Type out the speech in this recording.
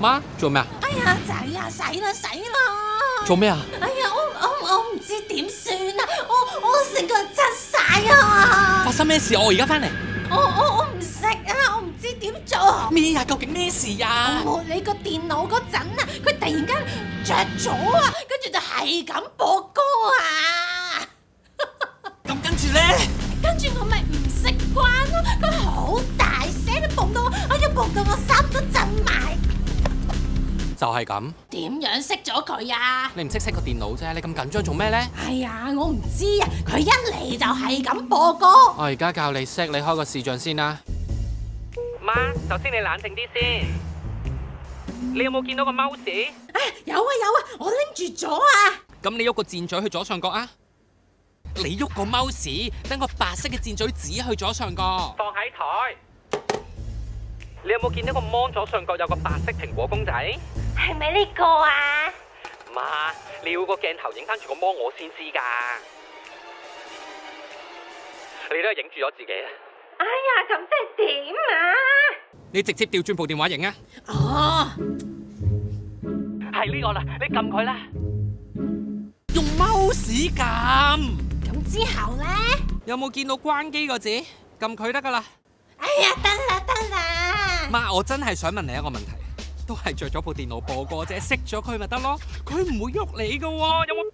媽做咩啊？哎呀，仔啊，死啦！做咩啊？哎呀，我唔知點算啊！我成個人窒晒啊！發生咩事？我而家翻嚟。我唔識啊，我唔知點做。咩呀？究竟咩事呀？我摸你個電腦嗰陣啊，佢突然間着咗啊，跟住就係咁播歌啊！咁跟住咧？跟住我咪唔識關咯，佢好大聲都播到，哎呀播到我衫都震埋。就係咁。點樣熄咗佢啊？你唔識個電腦啫，你咁緊張做咩咧？哎呀，我唔知啊，佢一嚟就係咁播歌。我而家教你熄，你開個視像先啦。媽，首先你冷靜啲先。你有冇見到個 mouse？有啊，我拎住咗啊。咁你喐個箭嘴去左上角啊！你喐個 mouse，等個白色嘅箭嘴指去左上角。放喺台。你有冇見到個 mon 左上角有個白色蘋果公仔？係咪呢個啊？媽，你要個鏡頭影翻住個 mon 我先知㗎。你都係影住咗自己啊！哎呀，咁即係點啊？你直接調轉部電話影啊！哦，係呢個啦，你撳佢啦。用 mouse 撳。咁之後咧？有冇見到關機個字？撳佢得噶啦。哎呀，得啦。媽，我真係想問你一個問題，都係着咗部電腦播歌啫，熄咗佢咪得咯？佢唔會喐你噶喎，有冇